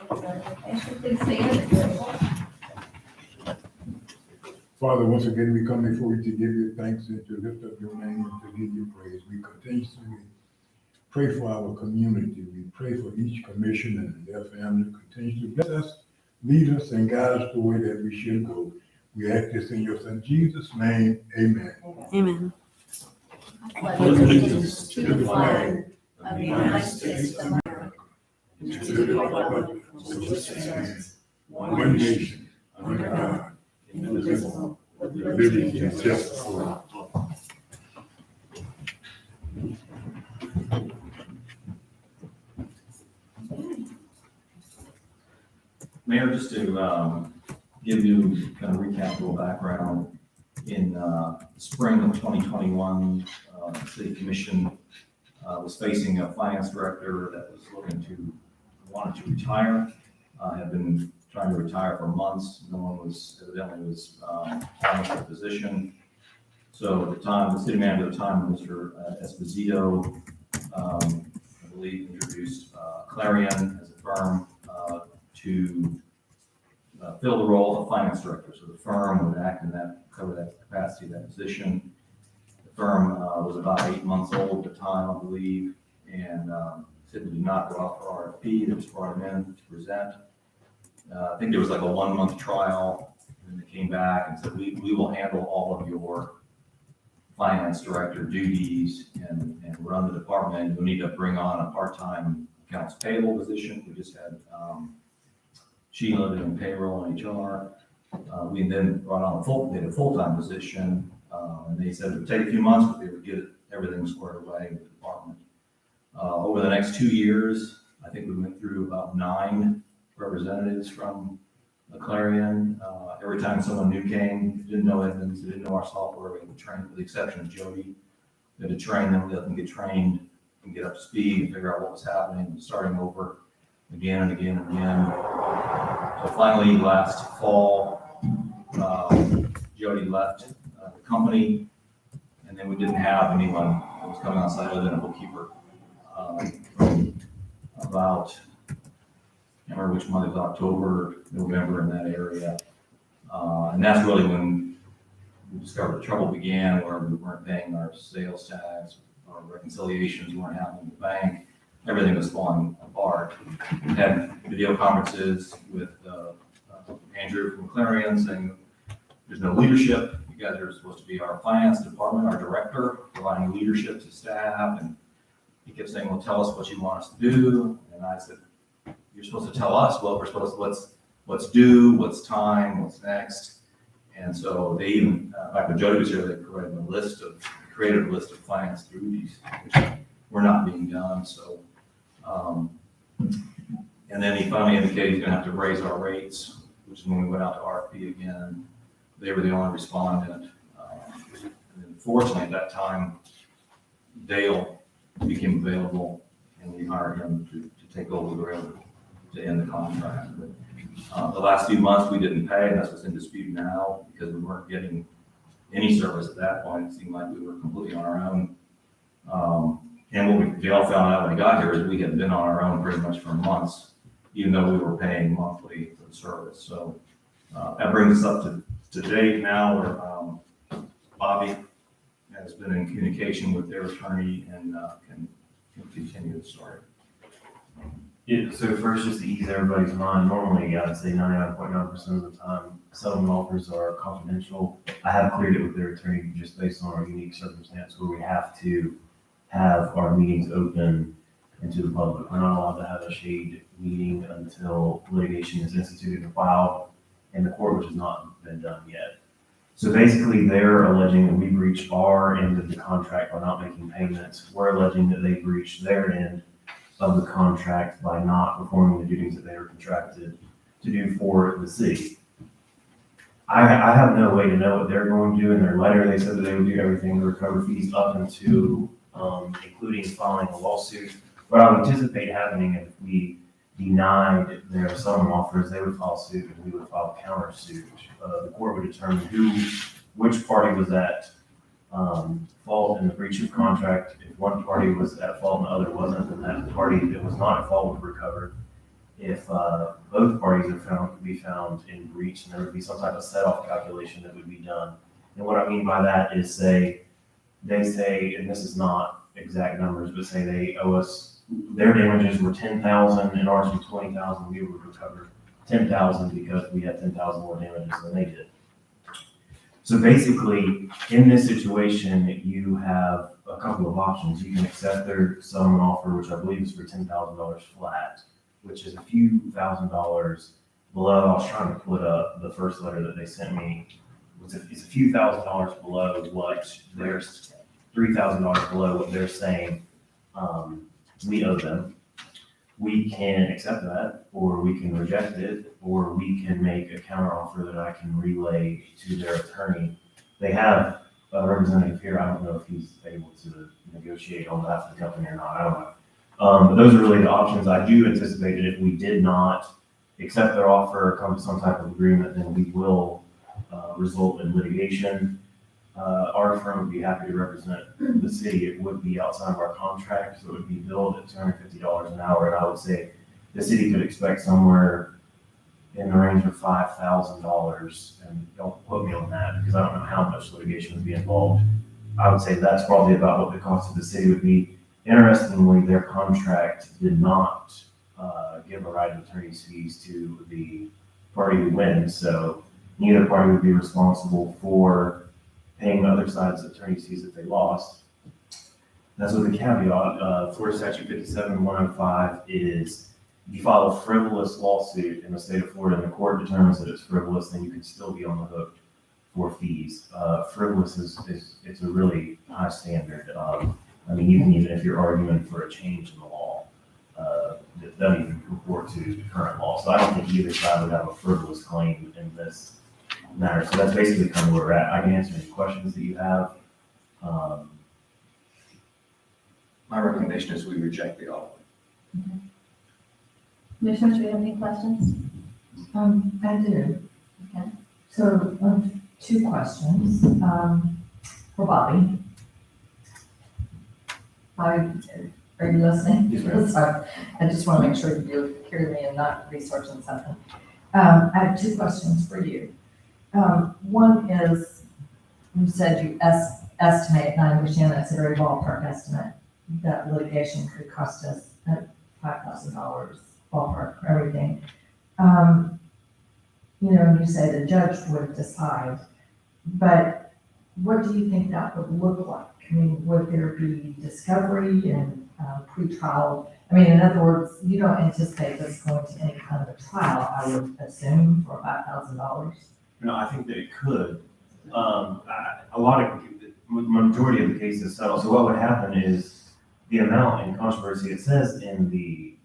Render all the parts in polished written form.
Please stand. Father, once again, we come before you to give you thanks and to lift up your name and to give you praise. We continuously pray for our community. We pray for each commissioner and their family. Continue to bless us, lead us, and guide us the way that we should go. We ask this in your son Jesus' name. Amen. Amen. Pledge allegiance to the flag of the United States of America, and to the republic for which it stands, One nation, under God, indivisible, with liberty and justice for all. Mayor, just to give you kind of recap a little background, in spring of 2021, the City Commission was facing a finance director that was wanted to retire, had been trying to retire for months. No one was applying for the position. So at the time, the city manager at the time, Mr. Esposito, I believe, introduced Clarion as a firm to fill the role of finance director. So the firm would act in that, cover that capacity, that position. The firm was about 8 months old at the time, I believe, and said we did not go out for RFP. They just brought him in to present. I think there was like a 1 month trial, and they came back and said, we will handle all of your finance director duties and run the department. You'll need to bring on a part-time accounts payable position. We just had Sheila doing payroll and HR. We then brought on a full-time position, and they said it would take a few months, but they would get everything squared away with the department. Over the next 2 years, I think we went through about 9 representatives from Clarion. Every time someone new came, didn't know Edmunds, didn't know our software, we had to train, with the exception of Jody. We had to train them, let them get trained and get up to speed and figure out what was happening, starting over again and again and again. So finally, last fall, Jody left the company, and then we didn't have anyone that was coming on site other than a bookkeeper. From about, I can't remember which month, it was October, November, in that area. And that's really when we discovered the trouble began, where we weren't paying our sales tax, our reconciliations weren't happening with the bank, everything was falling apart. We had video conferences with Andrew from Clarion saying, there's no leadership. You guys are supposed to be our finance department, our director, providing leadership to staff. And he kept saying, well, tell us what you want us to do. And I said, you're supposed to tell us what we're supposed to, what's due, what's time, what's next. And so they even, back when Jody was here, they created a list of finance duties, which were not being done. So, and then he finally indicated he's gonna have to raise our rates, which is when we went out to RFP again. They were the only respondent. And then fortunately at that time, Dale became available, and we hired him to take over the railroad to end the contract. But the last few months we didn't pay, and that's what's in dispute now, because we weren't getting any service at that point. It seemed like we were completely on our own. And what Dale found out when he got here is we had been on our own pretty much for months, even though we were paying monthly for the service. So that brings us up to date now, where Bobby has been in communication with their attorney and can continue the story. Yeah, so first, just to ease everybody's mind, normally I'd say 99.9% of the time, settlement offers are confidential. I have cleared it with their attorney just based on our unique circumstance where we have to have our meetings open and to the public. We're not allowed to have a shade meeting until litigation is instituted and filed in the court, which has not been done yet. So basically, they're alleging that we breached our end of the contract by not making payments. We're alleging that they breached their end of the contract by not performing the duties that they were contracted to do for the city. I have no way to know what they're going to do. In their letter, they said that they would do everything to recover fees up into, including filing a lawsuit. What I would anticipate happening if we denied their settlement offers, they would file suit and we would file a counter suit. The court would determine which party was at fault in the breach of contract. If one party was at fault and the other wasn't, then that party that was not at fault would recover. if both parties are found to be found in breach, and there would be some type of set-off calculation that would be done. And what I mean by that is they say, and this is not exact numbers, but say they owe us, their damages were 10,000 and ours were 20,000, we would recover 10,000 because we had 10,000 more damages than they did. So basically, in this situation, you have a couple of options. You can accept their settlement offer, which I believe is for $10,000 flat, which is a few $1,000s below. I was trying to put up the first letter that they sent me. It's a few $1,000s below what there's $3,000 below what they're saying we owe them. We can accept that, or we can reject it, or we can make a counteroffer that I can relay to their attorney. They have a representative here. I don't know if he's able to negotiate on behalf of the company or not. I don't know. But those are really the options. I do anticipate that if we did not accept their offer or come to some type of agreement, then we will result in litigation. Our firm would be happy to represent the city. It would be outside of our contract, so it would be billed at $250 an hour. And I would say the city could expect somewhere in the range of $5,000. And don't quote me on that because I don't know how much litigation would be involved. I would say that's probably about what the cost of the city would be. Interestingly, their contract did not give a right of attorney's fees to the party who wins. So neither party would be responsible for paying the other side's attorney's fees if they lost. That's with a caveat. Florida Statute 57-105 is if you file a frivolous lawsuit in the state of Florida and the court determines that it's frivolous, then you can still be on the hook for fees. Frivolous it's a really high standard. I mean, even if you're arguing for a change in the law, that doesn't even comport to the current law. So I don't think either side would have a frivolous claim in this matter. So that's basically kind of where we're at. I can answer any questions that you have. My recommendation is we reject the offer. Commissioners, do you have any questions? I do. Okay. So, two questions, for Bobby. Bobby, are you listening? Yes, ma'am. Sorry, I just want to make sure that you're hearing me and not researching something. I have two questions for you. One is, you said you estimate, and I understand that's a very ballpark estimate, that litigation could cost us $5,000 ballpark for everything. You say the judge would decide, but what do you think that would look like? I mean, would there be discovery and pretrial? I mean, in other words, you don't anticipate this going to any kind of a trial, I would assume, for $5,000? No, I think that it could. Majority of the cases settle. So what would happen is the amount in controversy, it says in the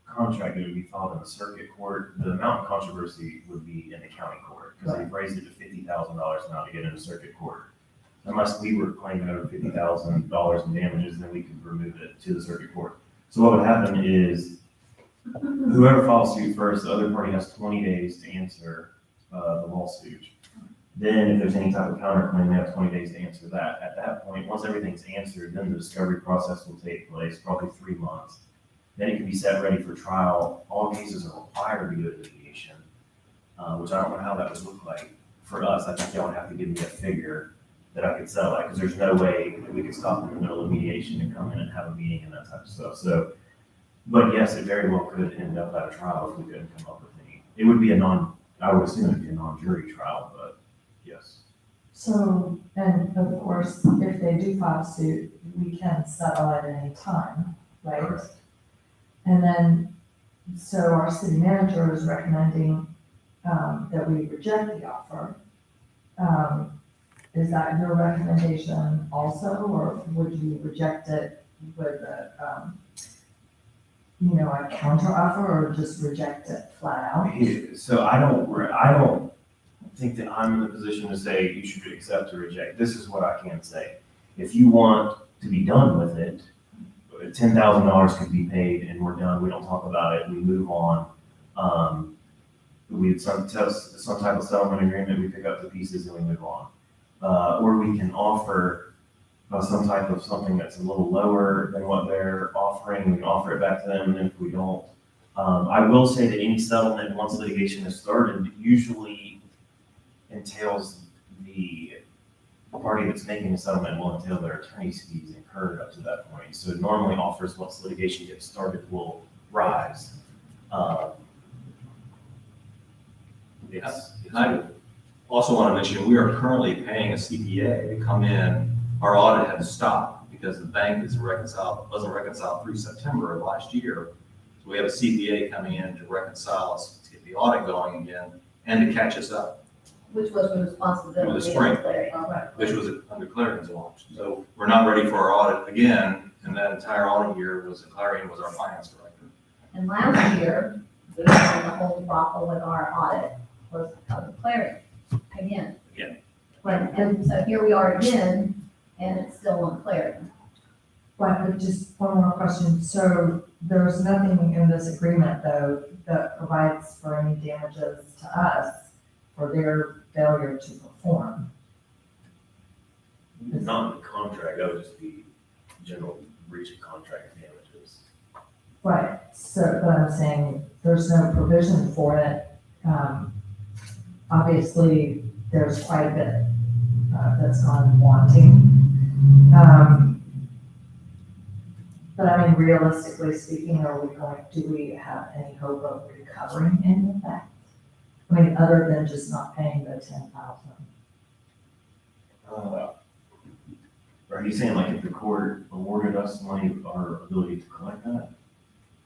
contract that would be filed in the circuit court, the amount in controversy would be in the county court because they've raised it to $50,000 now to get into circuit court. Unless we were claiming over $50,000 in damages, then we could remove it to the circuit court. So what would happen is whoever files suit first, the other party has 20 days to answer the lawsuit. Then if there's any type of counterclaim, they have 20 days to answer that. At that point, once everything's answered, then the discovery process will take place, probably 3 months. Then it can be set ready for trial. All cases are required to go to litigation, which I don't know how that would look like for us. I think y'all would have to give me a figure that I could sell at, because there's no way that we could stop in the middle of mediation and come in and have a meeting and that type of stuff. So, but yes, it very well could end up at a trial if we couldn't come up with any. It would be I would assume it'd be a non-jury trial, but yes. So, and of course, if they do file suit, we can settle at any time, right? Correct. And then, so our city manager is recommending that we reject the offer. Is that your recommendation also, or would you reject it with a counter offer, or just reject it flat out? So I don't think that I'm in the position to say you should accept or reject. This is what I can say. If you want to be done with it, $10,000 could be paid and we're done. We don't talk about it. We move on. We have some type of settlement agreement. We pick up the pieces and we move on. Or we can offer some type of something that's a little lower than what they're offering. We can offer it back to them. And if we don't I will say that any settlement, once litigation is started, usually entails the party that's making the settlement will entail their attorney's fees incurred up to that point. So normally offers, once litigation gets started, will rise. It's I also want to mention, we are currently paying a CPA to come in. Our audit had to stop because the bank wasn't reconciled through September of last year. So we have a CPA coming in to reconcile us, to get the audit going again, and to catch us up, Which was the responsibility For the of spring. Clarion. which was under Clarion's watch. So we're not ready for our audit again, and that entire audit year Clarion was our finance director. And last year, we had the whole debacle with our audit was because of Clarion, again. Again. And so here we are again, and it's still on Clarion. Right, but just one more question. So there's nothing in this agreement, though, that provides for any damages to us for their failure to perform. not in the contract, that would just be general breach of contract damages. Right, so, but I'm saying there's no provision for it. Obviously, there's quite a bit that's gone wanting. But I mean, realistically speaking, do we have any hope of recovering any of that? I mean, other than just not paying the 10,000? Are you saying like if the court awarded us money, our ability to collect that?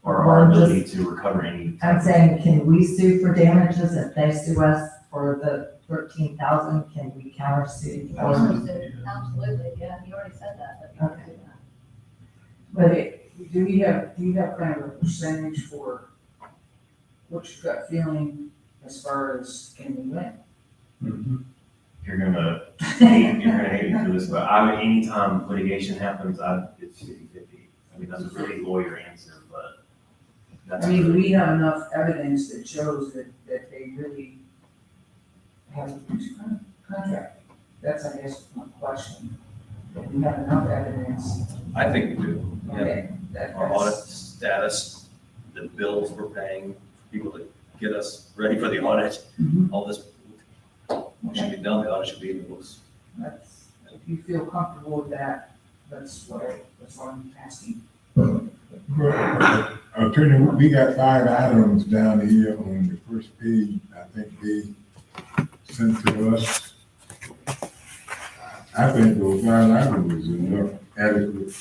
Or Well, our I'm ability to recover any? I'm saying, can we sue for damages if they sue us for the 13,000? Can we countersue? Absolutely, yeah, you already said that, but you can do that. But do you have kind of a percentage for what your gut feeling as far as can we win? You're gonna hate me for this, but anytime litigation happens, it's 50-50. I mean, that's a really lawyer answer, but that's. I mean, we have enough evidence that shows that they really have a breach of contract. That's, I guess, my question. We have enough evidence. I think we do. Yeah. Okay, Our audit that's, status, the bills we're paying, people to get us ready for the audit, Mhm. all this should be done, the audit should be in the books. if you feel comfortable with that, that's what I'm asking. Attorney, we got 5 items down here on the first page, I think they sent to us. I think those 5 items is enough adequate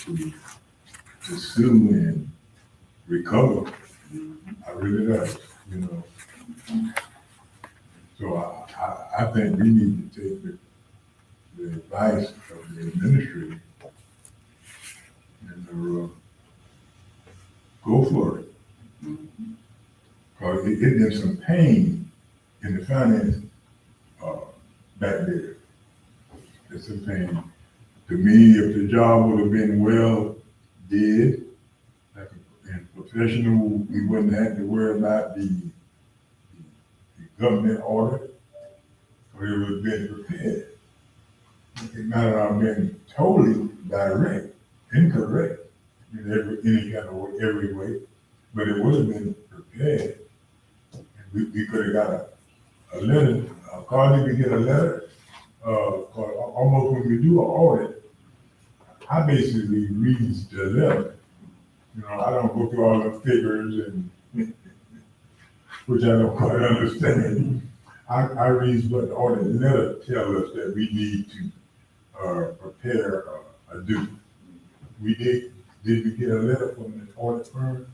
to sue and recover. I really does, you know. So I think we need to take the advice of the administrator and go for it. Cause it there's some pain in the finance, back there. There's some pain. To me, if the job would have been well did, like and professional, we wouldn't have to worry about the government order, or it would have been prepared. It might have been totally direct, incorrect in any kind of every way, but it would have been prepared. And we could have got a letter, Carly could get a letter, almost when we do an audit, I basically read the letter. You know, I don't go through all the figures and, which I don't quite understand. I read what the audit letter tells us that we need to prepare a do. We did we get a letter from the audit firm?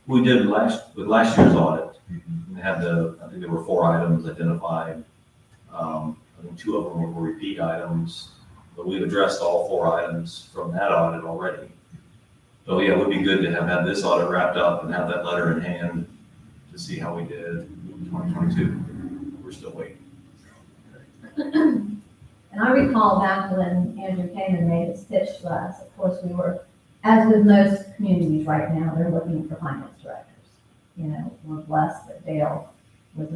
We did with last year's audit. We had I think there were 4 items identified. I think 2 of them were repeat items, but we've addressed all 4 items from that audit already. So yeah, it would be good to have had this audit wrapped up and have that letter in hand to see how we did in 2022. We're still waiting. And I recall back when Andrew came and made his pitch to us, of course, we were, as with most communities right now, they're looking for finance directors. You know, we're blessed that Dale was,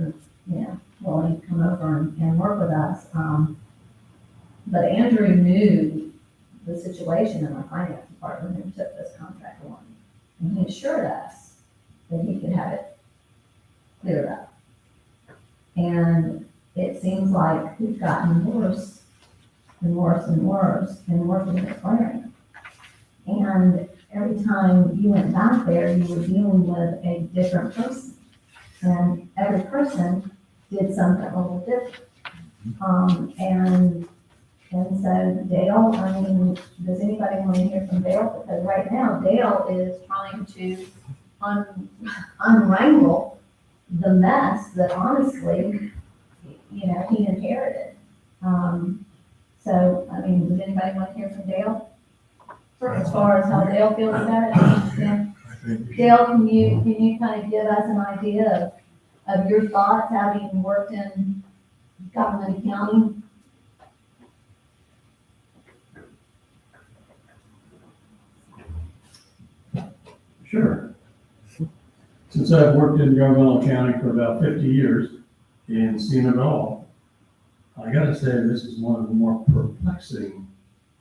willing to come over and work with us. But Andrew knew the situation in our finance department and took this contract on. And he assured us that he could have it cleared up. And it seems like we've gotten worse and worse and worse and working at clearing. And every time you went back there, you were dealing with a different person. And every person did something a little different. And so Dale, I mean, does anybody want to hear from Dale? Because right now Dale is trying to unwrangle the mess that honestly, you know, he inherited. So, I mean, does anybody want to hear from Dale? As far as how Dale feels about it? Yeah. I think. Dale, can you kind of give us an idea of your thoughts, having worked in government accounting? Sure. Since I've worked in governmental accounting for about 50 years and seen it all, I gotta say this is one of the more perplexing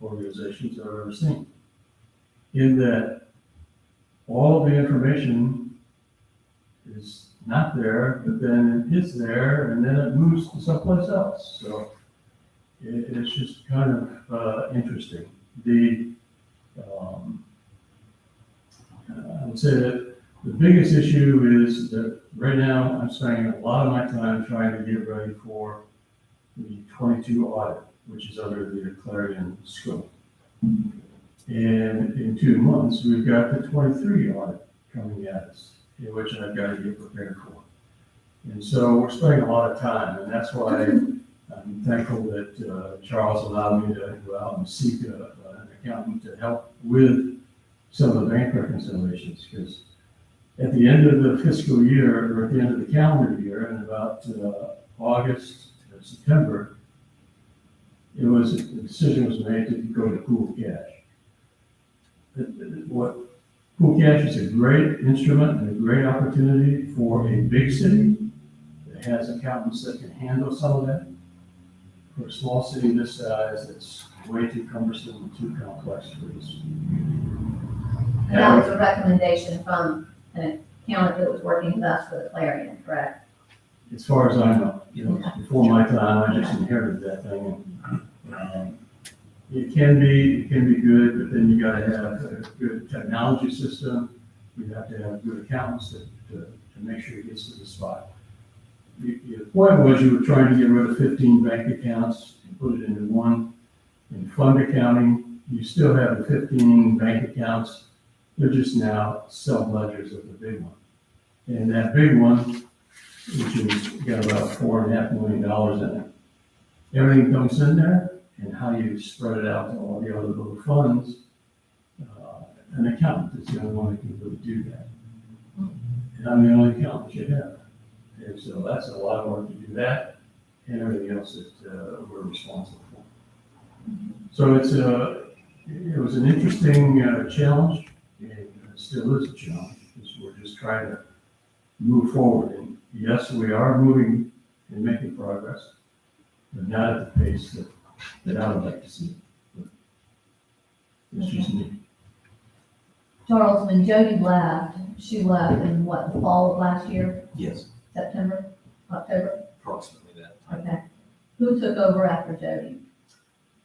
organizations I've ever seen. In that all of the information is not there, but then it is there, and then it moves to someplace else. So it's just kind of interesting. I would say that the biggest issue is that right now I'm spending a lot of my time trying to get ready for the 22 audit, which is under the Clarion scope. And in 2 months, we've got the 23 audit coming at us, in which I've got to get prepared for. And so we're spending a lot of time, and that's why I'm thankful that Charles allowed me to go out and seek an accountant to help with some of the bank reconciliations, because at the end of the fiscal year, or at the end of the calendar year, in about August or September, the decision was made to go to pool cash. Pool cash is a great instrument and a great opportunity for a big city that has accountants that can handle some of that. For a small city this size, it's way too cumbersome and too complex for this. And that was a recommendation from an accountant that was working with us for the Clarion, correct? As far as I know, before my time, I just inherited that thing. And, it can be good, but then you gotta have a good technology system. You have to have good accountants to make sure it gets to the spot. The point was you were trying to get rid of 15 bank accounts and put it into one. In fund accounting, you still have the 15 bank accounts. They're just now sub-ledgers of the big one. And that big one, which has got about $4.5 million in it, everything comes in there, and how you spread it out to all the other little funds, an accountant is the only one that can really do that. And I'm the only accountant you have. And so that's a lot of work to do that, and everything else that we're responsible for. So it was an interesting challenge, and it still is a challenge, because we're just trying to move forward. And yes, we are moving and making progress, but not at the pace that I would like to see. But it's just me. Charles, when Jody left, she left in what, the fall of last year, Yes, September, October? approximately that time. Okay. Who took over after Jody?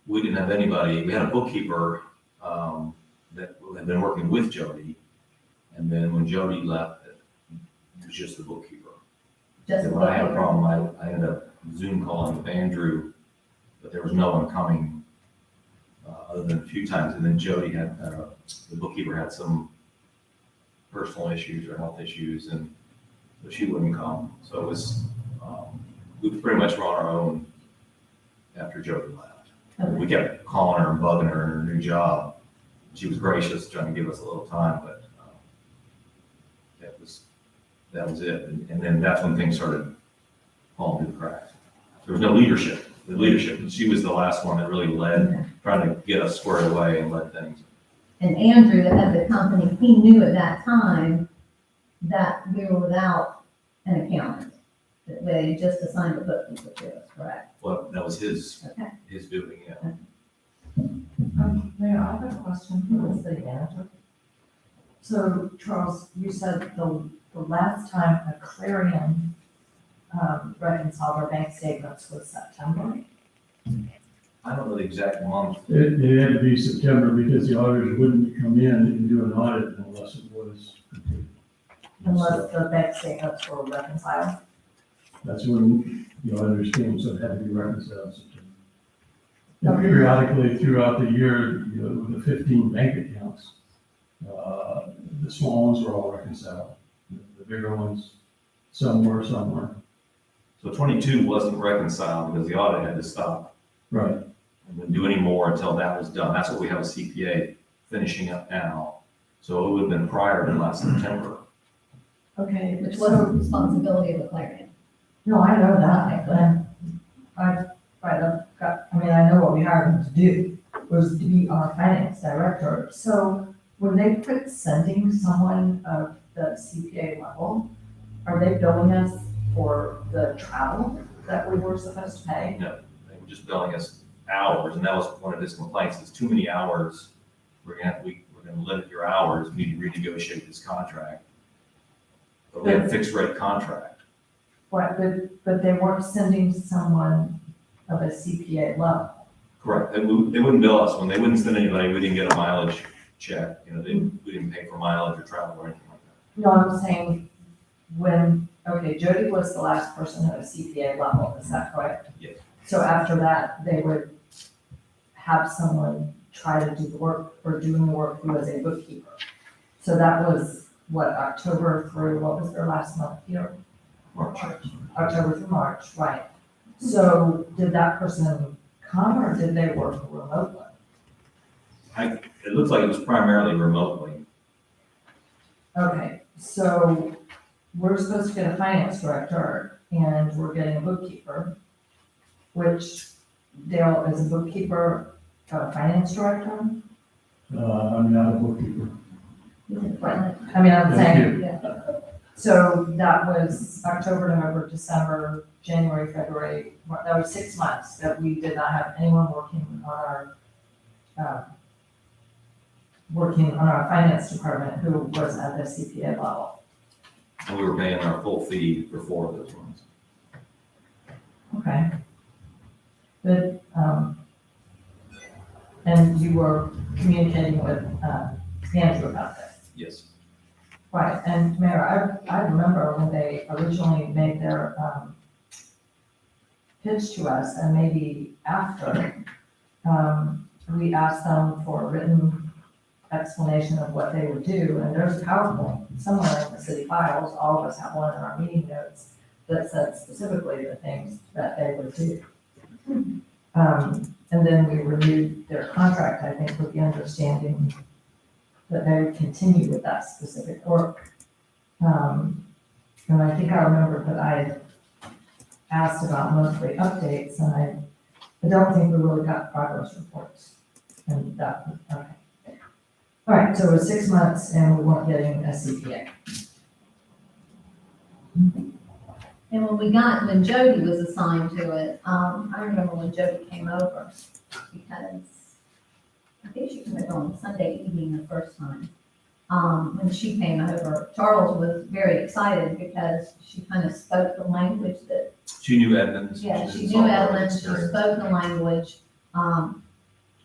We didn't have anybody, we had a bookkeeper that had been working with Jody. And then when Jody left, it was just the bookkeeper. Just And when I had a problem, I ended up Zoom calling with Andrew, but there was no one coming other than a few times. And then Jody had, the bookkeeper had some personal issues or health issues, and so she wouldn't come. So it was, we pretty much were on our own after Jody left. Okay. We kept calling her and bugging her in her new job. She was gracious, trying to give us a little time, but that was it. And then that's when things started falling through the cracks. There was no leadership. And she was the last one that really led, trying to get us squared away and led things. And Andrew, that had the company, he knew at that time that we were without an accountant. That they just assigned a bookkeeper to us, correct? Well, that was his Okay. doing, yeah. Mayor, I have a question for the city manager. So Charles, you said the the last time a Clarion reconciled our bank statements was September. I don't know the exact month. It had to be September because the auditors wouldn't come in and do an audit unless it was completed. Unless the bank statements were reconciled. That's when the auditors came, so it had to be reconciled in September. And Okay. periodically throughout the year, with the 15 bank accounts, the small ones were all reconciled. The bigger ones, some were, some weren't. So 22 wasn't reconciled because the audit had to stop Right. and didn't do any more until that was done. That's what we have a CPA finishing up now. So it would have been prior to last September. Okay, Which was the responsibility of the Clarion. no, I know that, but I know what we hired him to do, was to be our finance director. So when they quit sending someone of the CPA level, are they billing us for the travel that we were supposed to pay? They were just billing us hours, and that was one of his complaints. It's too many hours. We're gonna limit your hours. We need to renegotiate this contract. But we have a fixed rate contract. What, but they weren't sending someone of a CPA level. Correct. They wouldn't bill us. When they wouldn't send anybody, we didn't get a mileage check. We didn't pay for mileage or travel or anything like that. No, I'm saying Jody was the last person at a CPA level, is that correct? Yes. So after that, they would have someone try to do the work, or doing the work who was a bookkeeper. So that was, what, October through, what was their last month here? March. October through March, right. So did that person come, or did they work remotely? It looks like it was primarily remotely. Okay, so we're supposed to get a finance director, and we're getting a bookkeeper, which Dale is a bookkeeper, a finance director. I'm not a bookkeeper. I mean, I'm saying, Yeah. so that was October, November, December, January, February, that was 6 months that we did not have anyone working on our finance department who was at the CPA level. And we were paying our full fee for 4 of those ones. Okay. Good, and you were communicating with, Andrew about this? Yes. Right, and Mayor, I remember when they originally made their, pitch to us, and maybe after, we asked them for a written explanation of what they would do, and there's a PowerPoint somewhere in the city files, all of us have one in our meeting notes, that said specifically the things that they would do. And then we renewed their contract, I think, with the understanding that they would continue with that specific work. And I think I remember that I asked about monthly updates, and I don't think we really got progress reports. And that, okay. All right, so it was 6 months and we weren't getting a CPA. And when Jody was assigned to it, I remember when Jody came over, because I think she came over on Sunday evening the first time. When she came over, Charles was very excited because she kind of spoke the language that, She knew Edmonds. yeah, she did knew software Edmonds, she experience. spoke the language.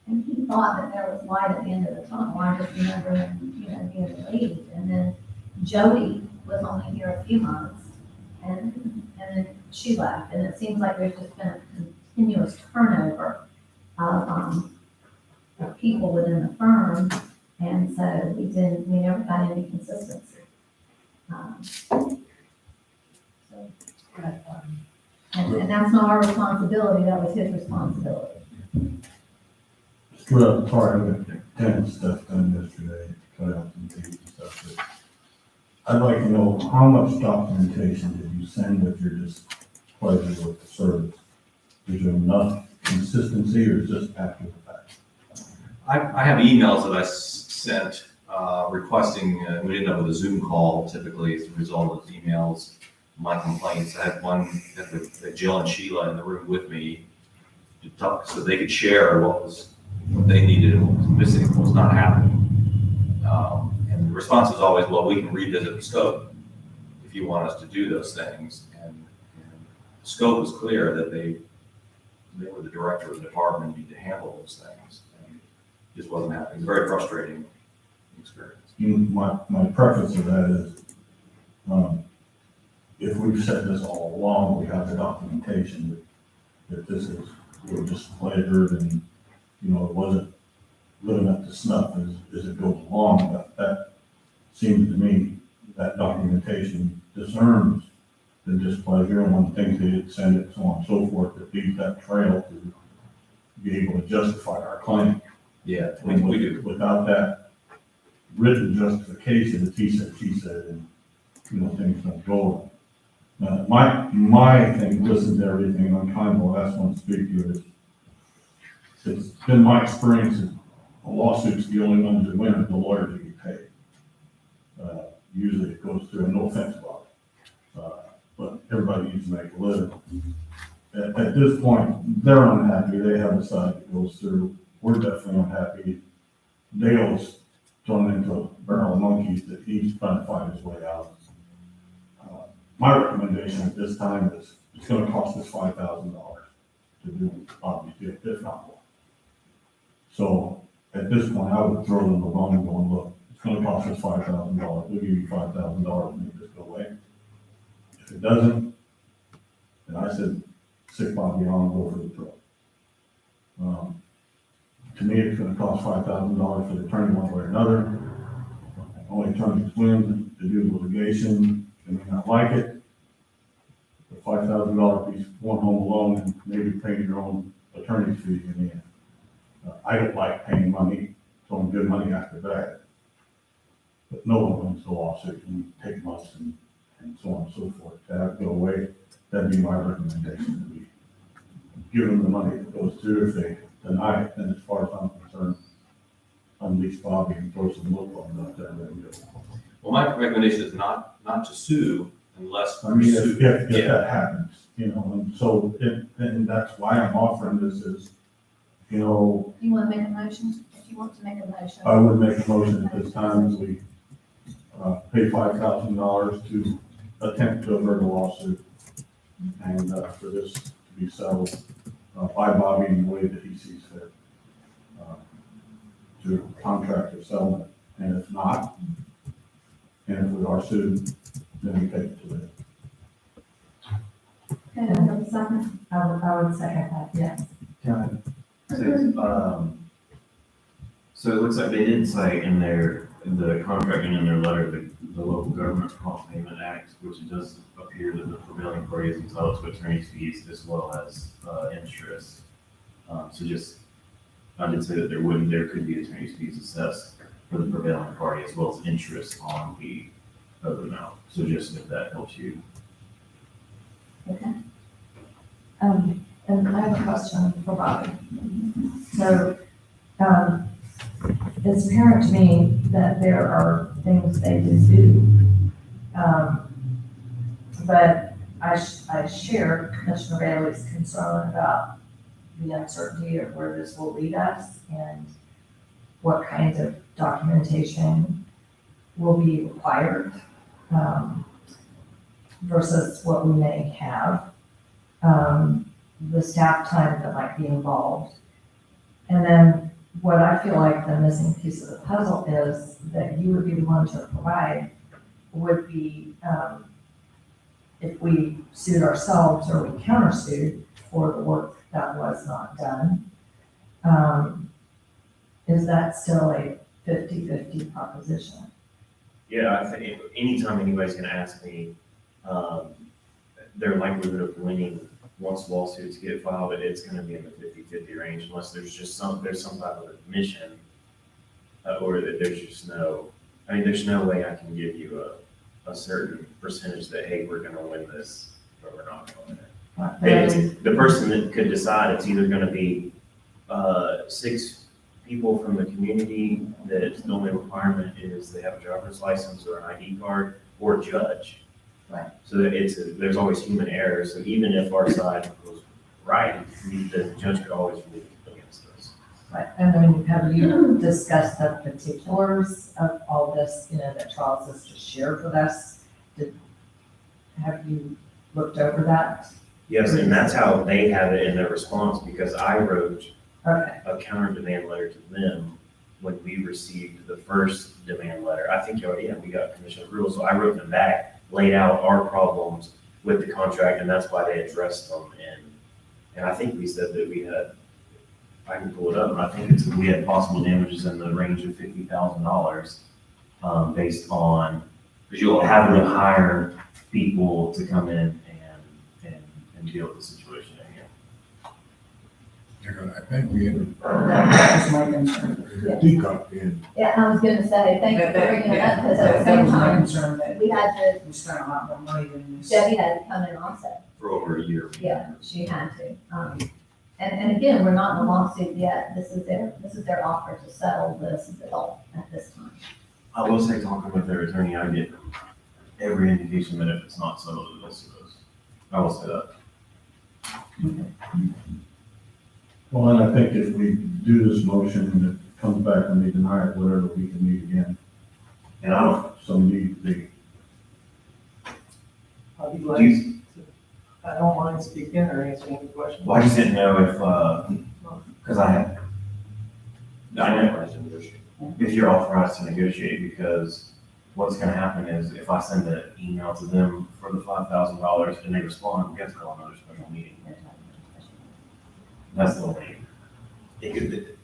And he thought that there was light at the end of the tunnel. I just remember him, being relieved. And then Jody was only here a few months, and then she left. And it seems like there's just been a continuous turnover of people within the firm, and so we never got any consistency. And that's not our responsibility, that was his responsibility. Well, part of the tenant stuff done yesterday, cut out some dates and stuff, but I'd like to know how much documentation did you send with your displeasure with the service? Is there enough consistency, or is this after the fact? I have emails that I sent requesting, we ended up with a Zoom call typically as a result of those emails, my complaints. I had one that Jill and Sheila in the room with me to talk, so they could share what they needed and what was missing, what was not happening. And the response was always, well, we can revisit the scope. if you want us to do those things. And the scope was clear that they were the director of the department, need to handle those things. And it just wasn't happening. It's a very frustrating experience. My preface to that is, if we've said this all along, we have the documentation that this is, we're just pleasured and, you know, it wasn't living up to snuff as it goes along, but that seems to me, that documentation discerns the displeasure and when things they did send it, so on and so forth, that leaves that trail to be able to justify our claim. Yeah, we do. Without that written justification, it's he said, she said, and, you know, things don't go. My thing, listen to everything, and I'm kind of the last one to speak to it. It's been my experience that a lawsuit's the only ones that win, the lawyers that get paid. Usually it goes through, no offense, Bob, but everybody needs to make a living. At this point, they're unhappy, they have a side that goes through, we're definitely unhappy. Dale's thrown into a barrel of monkeys that he's trying to find his way out. My recommendation at this time is, it's gonna cost us $5,000 to do, obviously, if not more. So, at this point, I would throw them the bone and go, look, it's gonna cost us $5,000, we'll give you $5,000 and make this go away. If it doesn't, then I said, sick Bobby on and go for the pro. To me, it's gonna cost $5,000 for the attorney one way or another. Only attorneys win to do litigation, they may not like it. The $5,000 piece, one home alone, and maybe paying your own attorney's fees in the end. I don't like paying money, throwing good money after bad. But no one wins the lawsuit and take months and so on and so forth. To have it go away, that'd be my recommendation, to be give them the money that goes through. If they deny it, then as far as I'm concerned, unleash Bobby and throw some look on that there. Well, my recommendation is not to sue unless I mean, pursued. if Yeah. that happens, you know, and so, and that's why I'm offering this is, you know, You want to make a motion? If you want to make a motion. I would make a motion at this time, that we, pay $5,000 to attempt to avert a lawsuit. And, for this to be settled, by Bobby in the way that he sees fit. To contract or settlement, and if not, and if we are sued, then we take it to the. Okay, I have a second. I would second that, yes. Can I say, so it looks like they did cite in the contract and in their letter, the Local Government Prompt Payment Act, which it does appear that the prevailing party is entitled to attorney's fees as well as, interest. So just, I did say that there could be attorney's fees assessed for the prevailing party as well as interest on the other amount. So just if that helps you. Okay. And I have a question for Bobby. So, it's apparent to me that there are things they can do. But I share Commissioner Bailey's concern about the uncertainty of where this will lead us and what kinds of documentation will be required, versus what we may have, the staff time that might be involved. And then what I feel like the missing piece of the puzzle is that you would be the one to provide would be, if we sued ourselves or we countersued for the work that was not done, is that still a 50-50 proposition? Yeah, I think anytime anybody's gonna ask me, their likelihood of winning once lawsuits get filed, it's gonna be in the 50-50 range unless there's some type of admission, or that there's just there's no way I can give you a certain percentage that, hey, we're gonna win this, or we're not gonna win it. The person that could decide, it's either gonna be, 6 people from the community that the only requirement is they have a driver's license or an ID card, or a judge. Right. So that there's always human error, so even if our side was right, the judge could always rule against us. Right, and I mean, have you discussed the particulars of all this, that Charles has just shared with us? have you looked over that? Yes, and that's how they have it in their response, because I wrote Okay, a counter demand letter to them when we received the first demand letter. I think, we got commission approval, so I wrote them back, laid out our problems with the contract, and that's why they addressed them. And I think we said that we had, I can pull it up, and I think we had possible damages in the range of $50,000, based on Because you all having to hire people to come in and deal with the situation at hand. Because I think we had that was my concern. a teacup in. Yeah, I was gonna say, thank you for bringing it up, because at the That same was my time, concern, that we had to, we spent a lot more money than this. Debbie had to come in also. for over a year. Yeah, she had to. And again, we're not in a lawsuit yet. This is their offer to settle this bill at this time. I will say, talking with their attorney, I get every indication that if it's not settled, it goes to us. I will say that. Well, and I think if we do this motion and it comes back and they deny it, whatever, we can meet again. And I don't, So need the, I'd be do glad, you, I don't mind speaking or answering any questions. well, I just didn't know if, because I know if you're authorized to negotiate, because what's gonna happen is if I send an email to them for the $5,000 and they respond, we have to call another special meeting. That's the only, it could,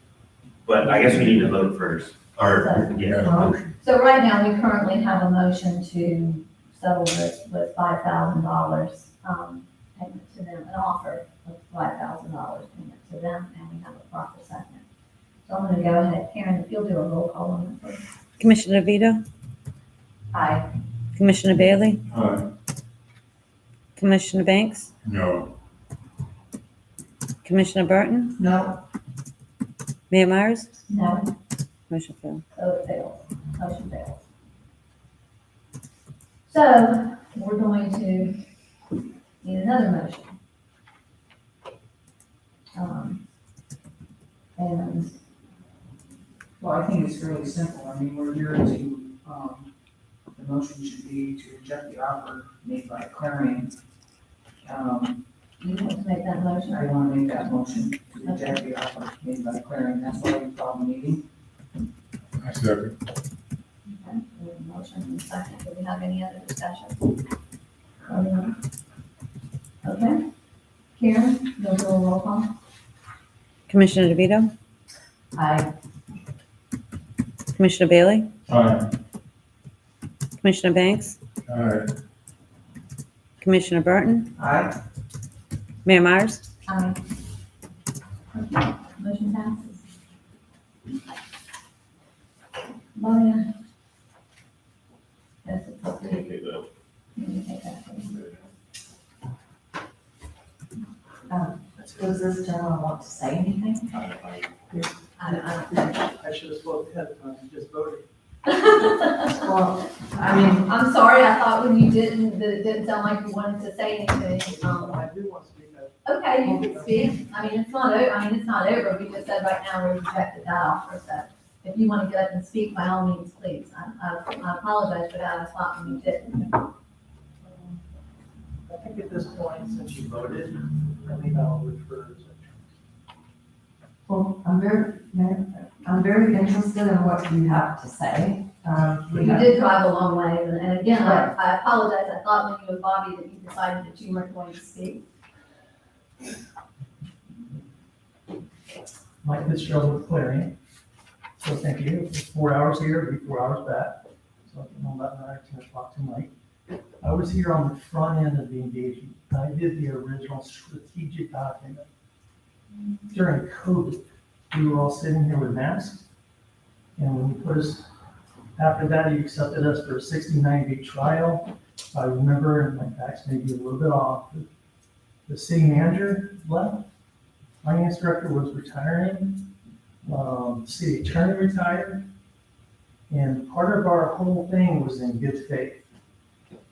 but I guess we need to vote first, or, We yeah. had a motion. So right now, we currently have a motion to settle this with $5,000 payment to them, an offer of $5,000 payment to them, and we have a proper second. So I'm gonna go ahead, Karen, if you'll do a roll call on it, please. Commissioner Vito, Aye. Commissioner Bailey, Commissioner Banks, No, Commissioner Burton, No, Mayor Myers, No, motion failed. so it fails, motion fails. So we're going to need another motion. And well, I think it's fairly simple. I mean, we're here to, the motion should be to reject the offer made by Clarion. you want to make that motion? I want to make that motion to reject the offer made by Clarion. That's why we called the meeting. I second. Okay, we have a motion and a second. Do we have any other discussion? Okay. Karen, you'll do a roll call? Commissioner DeVito, Aye. Commissioner Bailey, aye, Commissioner Banks, All right, Commissioner Burton, Aye. Mayor Myers, Aye. Okay, motion passes. Maria. Yes, it's up to you. Okay, though. You can take that, please. Does this gentleman want to say anything? I should have spoke ahead of time, just voted. Well, I mean, I'm sorry, I thought when you didn't, that it didn't sound like you wanted to say anything. I do want to speak up. Okay, you can speak. I mean, it's not over. We just said right now we rejected that offer, so if you want to get up and speak, by all means, please. I apologize for that. I thought when you didn't. I think at this point, since you voted, I think I'll refer to. well, I'm very interested in what you have to say. You did drive a long way, and again, I apologize. I thought when you and Bobby that you decided that you weren't going to speak. Mike Fitzgerald with Clarion. So thank you. It's 4 hours here, it'll be 4 hours back. So I can know about 9 or 10 o'clock tonight. I was here on the front end of the engagement. I did the original strategic document. During COVID, we were all sitting here with masks. And when you put us, after that, you accepted us for a 69-day trial. I remember, and my facts may be a little bit off, the city manager left. Finance director was retiring, city attorney retired, and part of our whole thing was in good faith.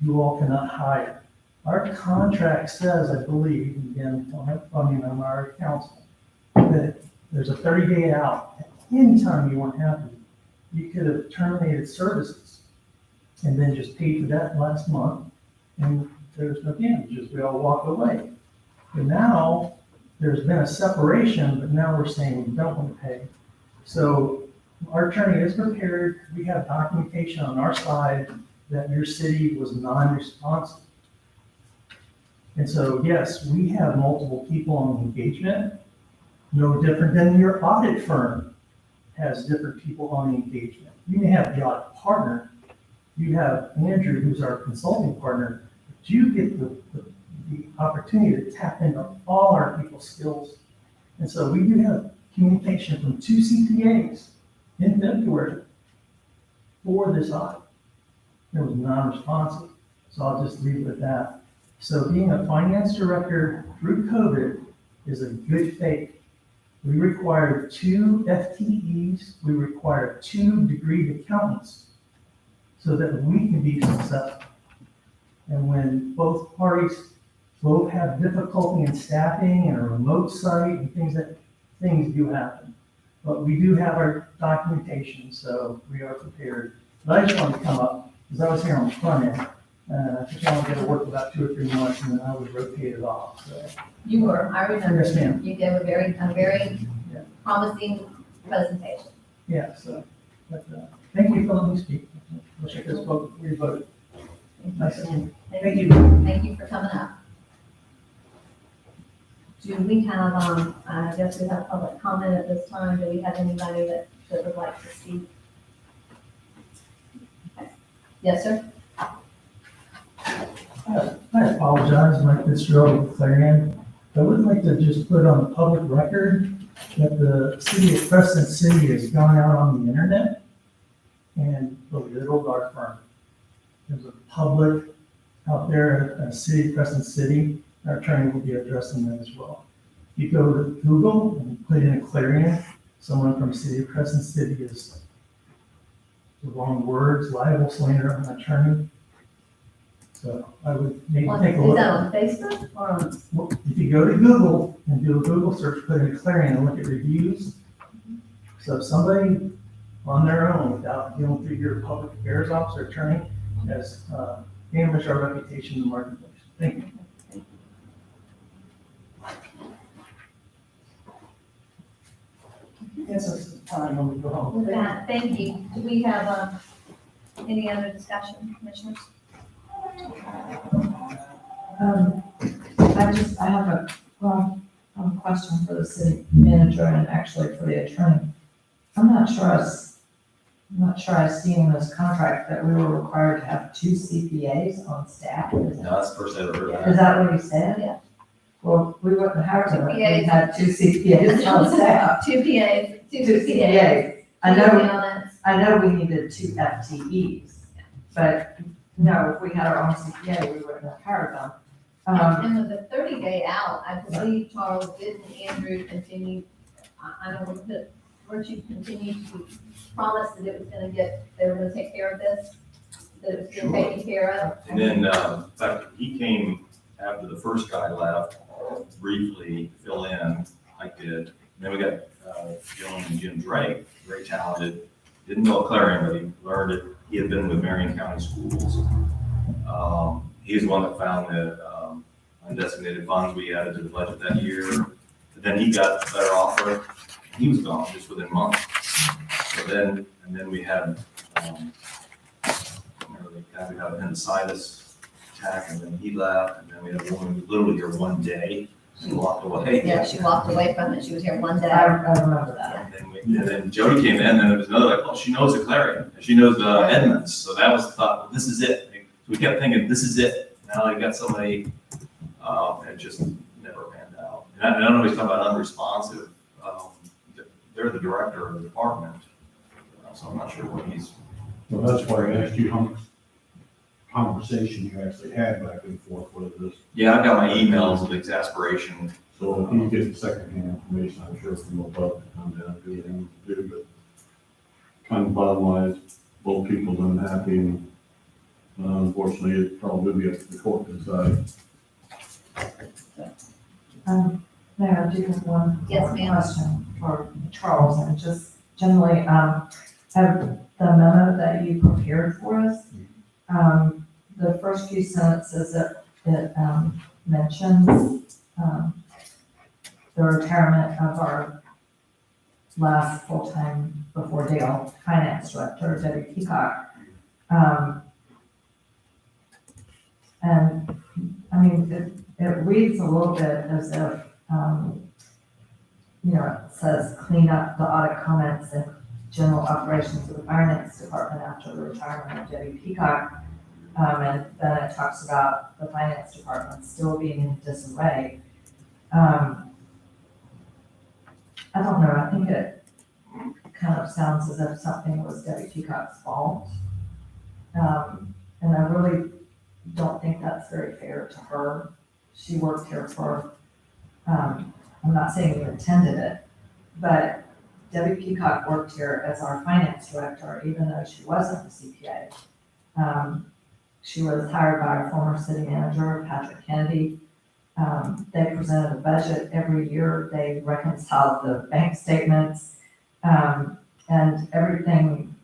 You all cannot hire. Our contract says, I believe, again, don't have funding on our council, that there's a 30-day out. At any time you weren't happy, you could have terminated services and then just paid for that last month and there was no damages, we all walked away. But now, there's been a separation, but now we're saying we don't want to pay. So our attorney is prepared, we have documentation on our side that your city was non-responsive. And so, yes, we have multiple people on engagement, no different than your audit firm has different people on the engagement. You may have the audit partner, you have Andrew, who's our consulting partner, but you get the opportunity to tap into all our people's skills. And so we do have communication from 2 CPAs in February for this audit. It was non-responsive, so I'll just leave it at that. So being a finance director through COVID is a good faith. We required 2 FTEs, we required 2 degreed accountants so that we can be successful. And when both parties both have difficulty in staffing and a remote site and things do happen. But we do have our documentation, so we are prepared. But I just wanted to come up, because I was here on the front end. I think I only got to work about 2 or 3 months and then I was rotated off, so. You were, I remember. Yes, ma'am. You gave a very Yeah. promising presentation. Yeah, so, but, thank you for letting me speak. Wish I could have spoken before you voted. Nice to meet you. Thank you. Thank you for coming up. Do we have, I guess we have public comment at this time. Do we have anybody that would like to speak? Okay. Yes, sir? I apologize, Mike Fitzgerald with Clarion. I would like to just put on the public record that the city of Crescent City has gone out on the internet and belittled our firm. There's a public out there, a city of Crescent City, our attorney will be addressing that as well. You go to Google and put in a Clarion, someone from city of Crescent City is the wrong words, libel, slander, an attorney. So I would maybe take a Is look. that on Facebook or on? Well, if you go to Google and do a Google search, put in Clarion and look at reviews. So if somebody on their own, without dealing through your public affairs officer attorney, has damaged our reputation in the marketplace. Thank you. Yes, it's time when we go home. With that, thank you. Do we have, any other discussion, commissioners? I have a question for the city manager and actually for the attorney. I'm not sure I've seen in this contract that we were required to have 2 CPAs on staff. No, that's the first I ever heard of Is that. that what you said? Yeah. Well, we wouldn't have to, we CPAs. had 2 CPAs on staff. 2 PAs, 2 2 CPAs. CPAs. I two know, accountants. I know we needed 2 FTEs, but no, if we had our own CPA, we wouldn't have hired them. And with the 30-day out, I believe, Charles, didn't Andrew continue, I don't know, but weren't you continue to promise that it was gonna they were gonna take care of this? That it was being taken care of? And then, in fact, he came after the first guy left, briefly to fill in, I did. Then we got, gentleman Jim Drake, very talented, didn't know Clarion, but he learned it. He had been with Marion County Schools. He's the one that found the, undesignated funds we added to the budget that year. But then he got a better offer. He was gone just within months. So then, and then we had, we had appendicitis attack, and then he left, and then we had a woman who literally here one day, and walked away. Yeah, she walked away from it. She was here one day. I remember that. And then Jody came in, and it was another, like, well, she knows the Clarion, and she knows the Edmonds, so that was the thought, well, this is it. So we kept thinking, this is it. Now I got somebody, that just never panned out. And I don't know if he's talking about unresponsive. They're the director of the department, so I'm not sure what he's. Well, that's why I asked you how much conversation you actually had back and forth with this. Yeah, I've got my emails of exasperation. So if you get secondhand information, I'm sure from above to come down to anything to do, but kind of bottom line is both people's unhappy, and unfortunately, it probably will be up to the court to decide. Mayor, I do have one Yes, more ma'am. question for Charles, and just generally, have the memo that you prepared for us, the first few sentences that it mentions the retirement of our last full-time before Dale finance director, Debbie Peacock. And I mean, it reads a little bit as if, it says clean up the audit comments and general operations of the finance department after the retirement of Debbie Peacock. And then it talks about the finance department still being in disarray. I don't know, I think it kind of sounds as if something was Debbie Peacock's fault. And I really don't think that's very fair to her. She worked here for, I'm not saying you attended it, but Debbie Peacock worked here as our finance director, even though she wasn't a CPA. She was hired by our former city manager, Patrick Kennedy. They presented a budget every year. They reconciled the bank statements, and everything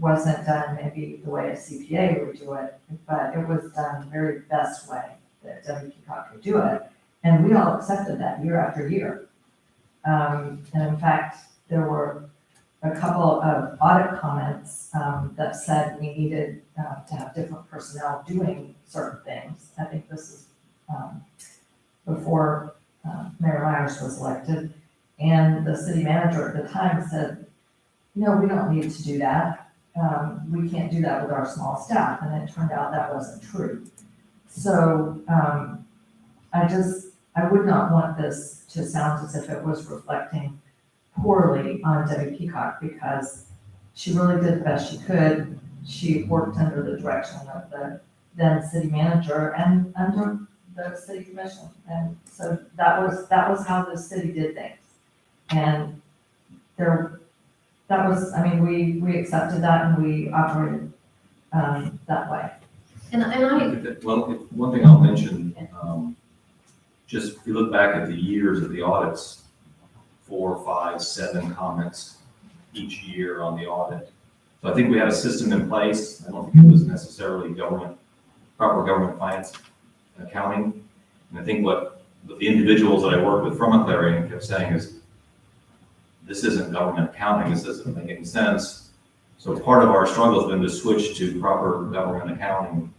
wasn't done maybe the way a CPA would do it, but it was done the very best way that Debbie Peacock could do it. And we all accepted that year after year. And in fact, there were a couple of audit comments that said we needed to have different personnel doing certain things. I think this is before Mayor Myers was elected. And the city manager at the time said, no, we don't need to do that. We can't do that with our small staff. And it turned out that wasn't true. So I would not want this to sound as if it was reflecting poorly on Debbie Peacock, because she really did the best she could. She worked under the direction of the then city manager and under the city commission. And so that was how the city did things. And we accepted that and we operated that way. And I, Well, one thing I'll mention, just if you look back at the years of the audits, 4, 5, 7 comments each year on the audit. So I think we had a system in place. I don't think it was necessarily proper government finance and accounting. And I think what the individuals that I worked with from Clarion kept saying is, this isn't government accounting, this doesn't make any sense. So part of our struggle has been to switch to proper government accounting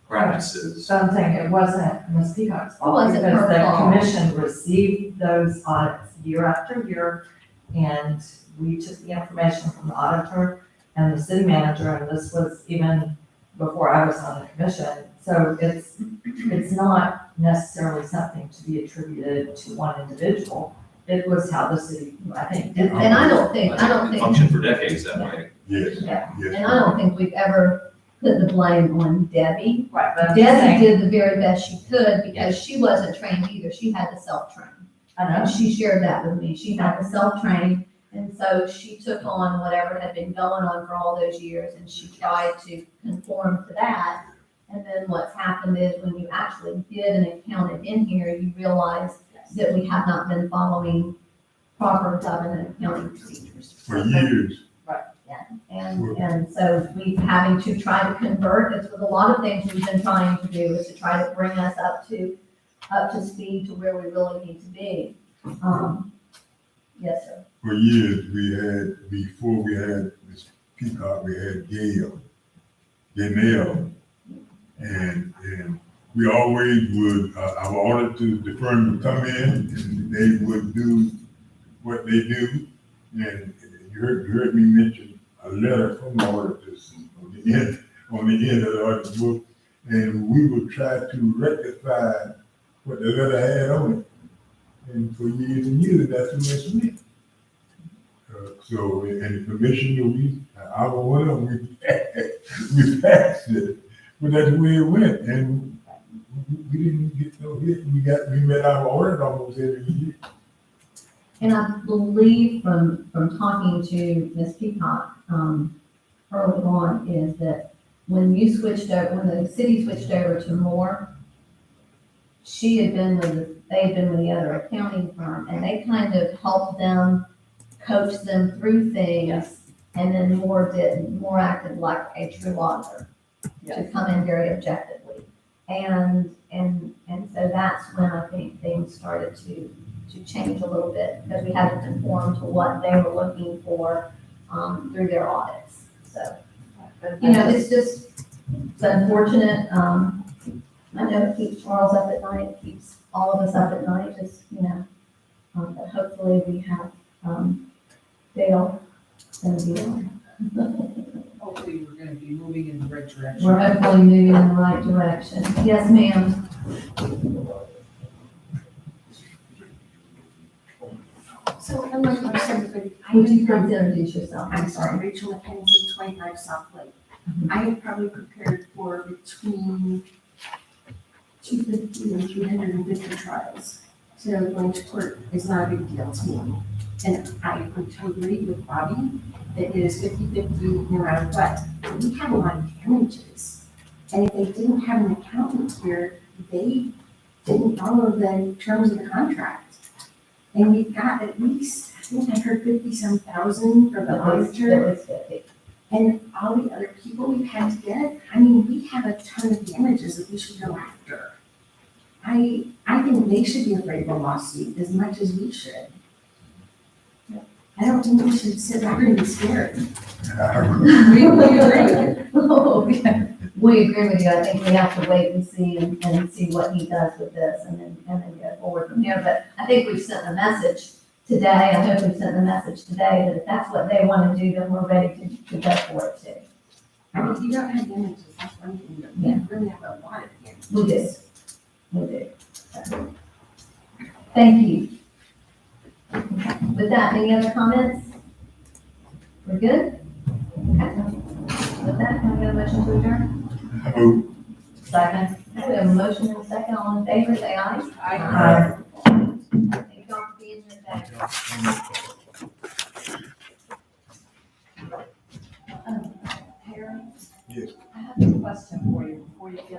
practices. So I'm saying it wasn't Ms. Peacock's fault. It wasn't her Because fault. the commission received those audits year after year, and we took the information from the auditor and the city manager, and this was even before I was on the commission. So it's not necessarily something to be attributed to one individual. It was how the city, I think, did. and I don't It think, functioned for decades that way. Yes, yeah, yes. and I don't think we've ever put the blame on Debbie. Right, but I'm just Debbie saying, did the very best she could because she wasn't trained either. She had to self-train. I know, And she shared that with me. She had to self-train. And so she took on whatever had been going on for all those years and she tried to conform to that. And then what's happened is when you actually did and accounted in here, you realize that we have not been following proper government accounting procedures. For years. And so we having to try to convert, it's with a lot of things we've been trying to do, is to try to bring us up to speed to where we really need to be. Yes, sir. For years, before we had Ms. Peacock, we had Gail, and we always would, our auditors, the firm would come in, and they would do what they do, and you heard me mention a letter from the auditors on the end of the audit book, and we would try to rectify what the letter had on it. And for years and years, that's what messed me. So, and the commission, our one, we passed it, but that's the way it went, and we didn't get no hit. We met our audit almost every year. And I believe from talking to Ms. Peacock, early on, is that when the city switched over to Moore, they had been with the other accounting firm, and they kind of helped them, coached them through things, and then Moore acted like a true auditor to come in very objectively. And and so that's when I think things started to change a little bit, because we had to conform to what they were looking for, through their audits. So, you know, it's unfortunate. I know it keeps Charles up at night, it keeps all of us up at night, just, you know, but hopefully we have, Dale gonna be on. Hopefully, we're gonna be moving in the right direction. We're hopefully moving in the right direction. Yes, ma'am. So unlike most everybody, Would you please introduce yourself? I'm sorry, Rachel McKenzie, 25 South Lake. I have probably prepared for between 250 and 350 trials. So going to court is not a big deal to me. And I would totally agree with Bobby that it is 50-50 no matter what. But we have a lot of damages. And if they didn't have an accountant here, they didn't follow the terms of the contract. And we got at least, I think I heard 50-some thousand for the auditor. And all the other people we've had to get, I mean, we have a ton of damages that we should go after. I think they should be afraid of a lawsuit as much as we should. I don't think we should sit back and be scared. We agree. Oh, okay. We agree with you. I think we have to wait and see and see what he does with this and then go forward from here. But I think we've sent a message today. I hope we've sent a message today that if that's what they want to do, then we're ready to go for it too. I mean, you don't have damages, that's one thing, but we really have a lot of damages. We do. We do. So, thank you. Okay. With that, any other comments? We're good? Okay. With that, can I get a motion to adjourn? Move. Second. We have a motion and a second. All in favor, say aye. Aye. Thank you all for being here today. Harry? Yes. I have a question for you before you get